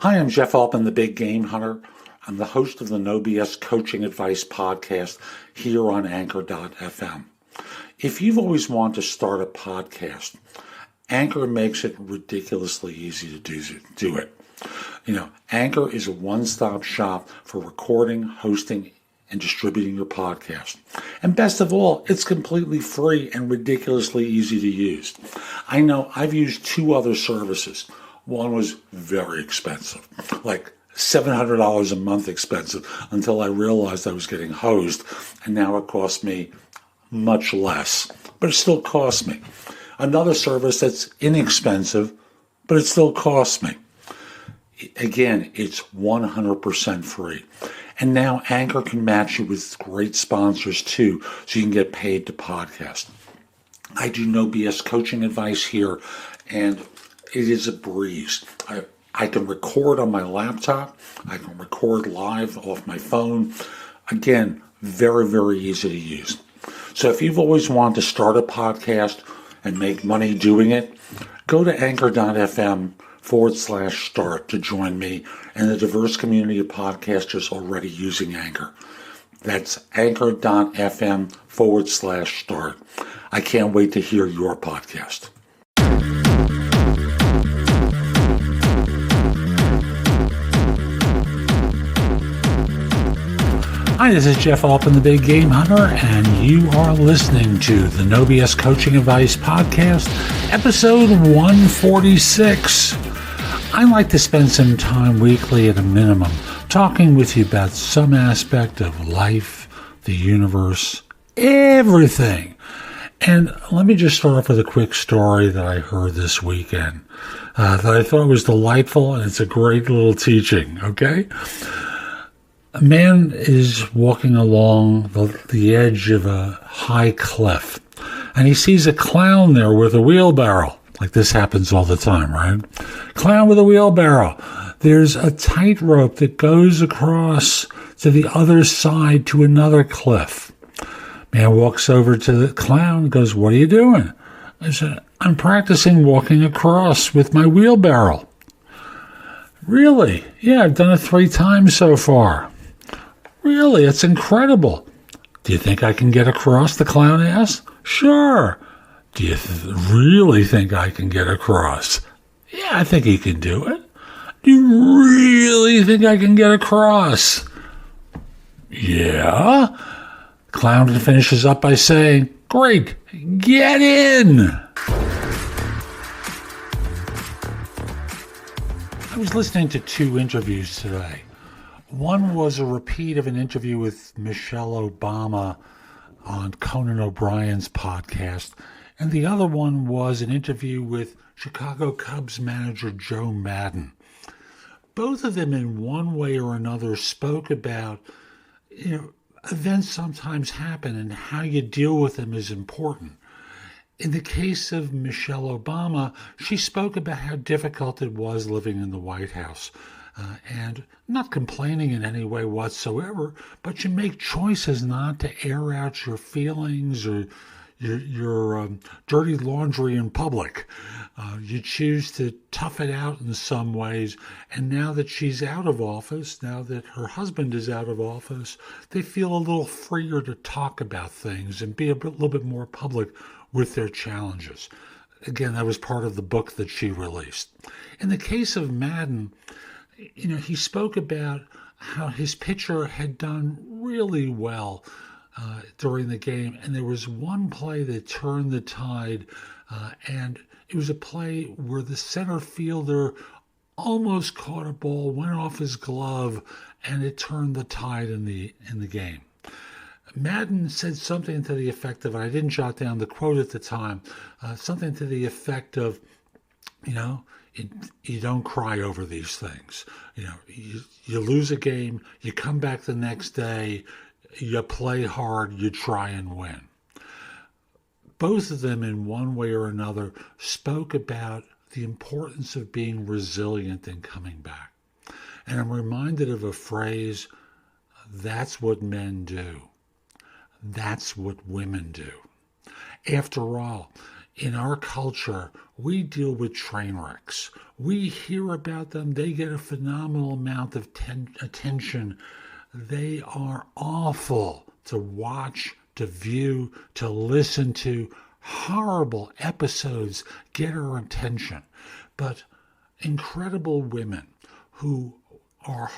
Hi, I'm Jeff Altman, the Big Game Hunter. I'm the host of the No BS Coaching Advice podcast here on Anchor.fm. If you've always wanted to start a podcast, Anchor makes it ridiculously easy to do it. Anchor is a one-stop shop for recording, hosting, and distributing your podcast. And best of all, it's completely free and ridiculously easy to use. I know I've used two other services. One was very expensive, like $700 a month expensive, until I realized I was getting hosed, and now it costs me much less, but it still costs me. Another service that's inexpensive, but it still costs me. Again, it's 100% free. And now Anchor can match you with great sponsors too, so you can get paid to podcast. I do no BS coaching advice here, and it is a breeze. I can record on my laptop. I can record live off my phone. Again, very, very easy to use. So if you've always wanted to start a podcast and make money doing it, go to anchor.fm/start to join me and the diverse community of podcasters already using Anchor. That's anchor.fm/start. I can't wait to hear your podcast. Hi, this is Jeff Altman, the Big Game Hunter, and you are listening to the No BS Coaching Advice Podcast, episode 146. I like to spend some time weekly at a minimum talking with you about some aspect of life, the universe, everything. And let me just start off with a quick story that I heard this weekend that I thought was delightful, and it's a great little teaching, okay? A man is walking along the edge of a high cliff, and he sees a clown there with a wheelbarrow. Like this happens all the time, right? Clown with a wheelbarrow. There's a tightrope that goes across to the other side to another cliff. Man walks over to the clown and goes, "What are you doing?" I said, "I'm practicing walking across with my wheelbarrow." "Really?" "Yeah, I've done it 3 times so far." "Really? It's incredible." "Do you think I can get across?" the clown asked. "Sure." "Do you really think I can get across?" "Yeah, I think you can do it." "Do you really think I can get across?" "Yeah." Clown finishes up by saying, "Great, get in." I was listening to 2 interviews today. One was a repeat of an interview with Michelle Obama on Conan O'Brien's podcast, and the other one was an interview with Chicago Cubs manager Joe Maddon. Both of them, in one way or another, spoke about, events sometimes happen and how you deal with them is important. In the case of Michelle Obama, she spoke about how difficult it was living in the White House. And not complaining in any way whatsoever, but you make choices not to air out your feelings or your dirty laundry in public. You choose to tough it out in some ways, and now that she's out of office, now that her husband is out of office, they feel a little freer to talk about things and be a little bit more public with their challenges. Again, that was part of the book that she released. In the case of Madden, he spoke about how his pitcher had done really well during the game, and there was one play that turned the tide, and it was a play where the center fielder almost caught a ball, went off his glove, and it turned the tide in the game. Madden said something to the effect of, I didn't jot down the quote at the time, something to the effect of, you don't cry over these things. You lose a game, you come back the next day, you play hard, you try and win. Both of them, in one way or another, spoke about the importance of being resilient and coming back. And I'm reminded of a phrase, that's what men do. That's what women do. After all, in our culture, we deal with train wrecks. We hear about them. They get a phenomenal amount of attention. They are awful to watch, to view, to listen to. Horrible episodes get our attention. But incredible women who are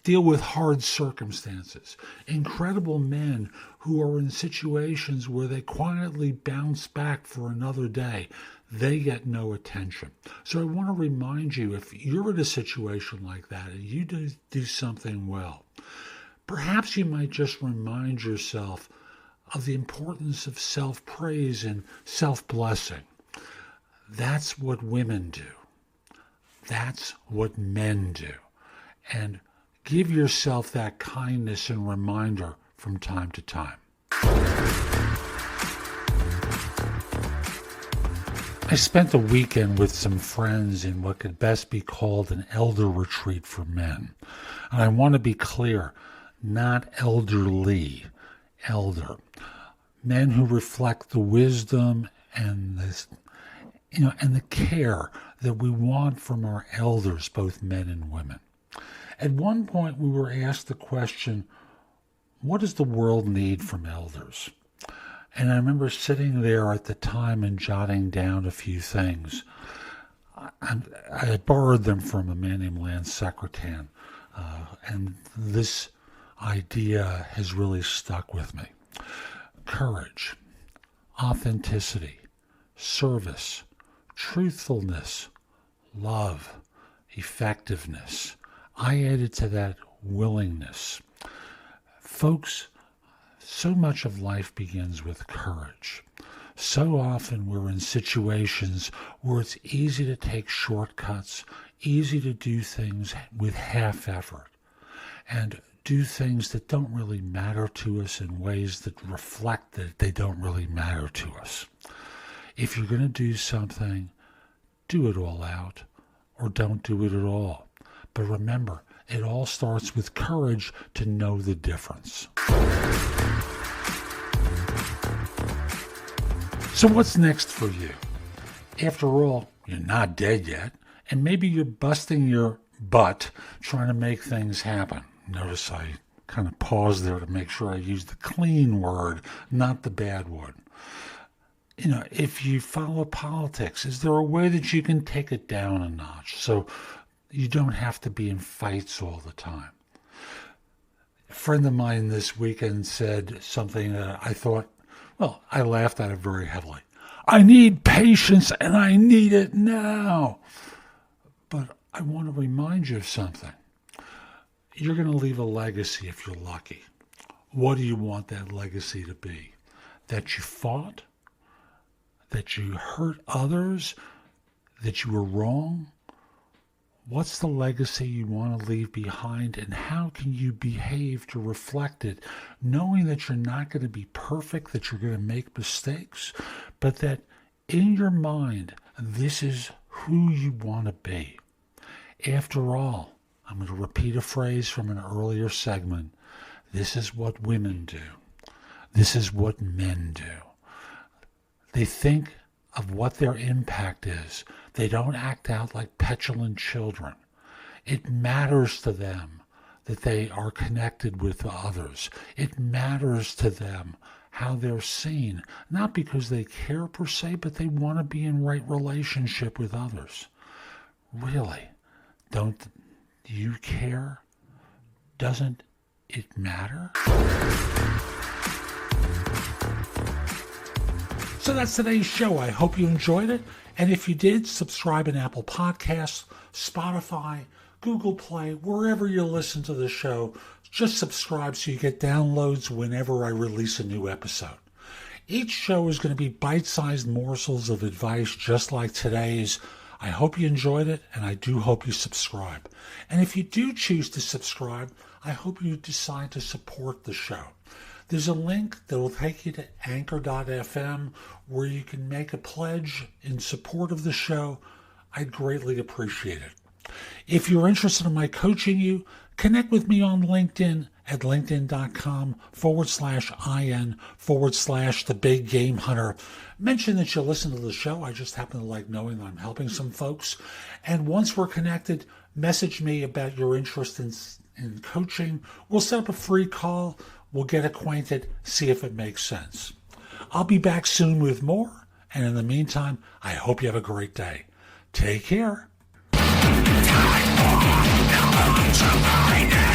deal with hard circumstances, incredible men who are in situations where they quietly bounce back for another day, they get no attention. So I want to remind you, if you're in a situation like that and you do something well, perhaps you might just remind yourself of the importance of self-praise and self-blessing. That's what women do. That's what men do. And give yourself that kindness and reminder from time to time. I spent a weekend with some friends in what could best be called an elder retreat for men. And I want to be clear, not elderly, elder. Men who reflect the wisdom and the care that we want from our elders, both men and women. At one point, we were asked the question, what does the world need from elders? And I remember sitting there at the time and jotting down a few things. I had borrowed them from a man named Lance Secretan, and this idea has really stuck with me. Courage, authenticity, service, truthfulness, love, effectiveness. I added to that willingness. Folks, so much of life begins with courage. So often we're in situations where it's easy to take shortcuts, easy to do things with half effort, and do things that don't really matter to us in ways that reflect that they don't really matter to us. If you're going to do something, do it all out, or don't do it at all. But remember, it all starts with courage to know the difference. So what's next for you? After all, you're not dead yet, and maybe you're busting your butt trying to make things happen. Notice I kind of paused there to make sure I used the clean word, not the bad one. If you follow politics, is there a way that you can take it down a notch so you don't have to be in fights all the time? A friend of mine this weekend said something that I thought, well, I laughed at it very heavily. I need patience and I need it now. But I want to remind you of something. You're going to leave a legacy if you're lucky. What do you want that legacy to be? That you fought? That you hurt others? That you were wrong? What's the legacy you want to leave behind, and how can you behave to reflect it, knowing that you're not going to be perfect, that you're going to make mistakes, but that in your mind, this is who you want to be. After all, I'm going to repeat a phrase from an earlier segment. This is what women do. This is what men do. They think of what their impact is. They don't act out like petulant children. It matters to them that they are connected with others. It matters to them how they're seen, not because they care per se, but they want to be in right relationship with others. Really, don't you care? Doesn't it matter? So that's today's show. I hope you enjoyed it. And if you did, subscribe in Apple Podcasts, Spotify, Google Play, wherever you listen to the show. Just subscribe so you get downloads whenever I release a new episode. Each show is going to be bite-sized morsels of advice just like today's. I hope you enjoyed it, and I do hope you subscribe. And if you do choose to subscribe, I hope you decide to support the show. There's a link that will take you to anchor.fm where you can make a pledge in support of the show. I'd greatly appreciate it. If you're interested in my coaching you, connect with me on LinkedIn at linkedin.com/IN/the big game hunter. Mention that you listen to the show. I just happen to like knowing that I'm helping some folks. And once we're connected, message me about your interest in coaching. We'll set up a free call. We'll get acquainted, see if it makes sense. I'll be back soon with more. And in the meantime, I hope you have a great day. Take care. Time for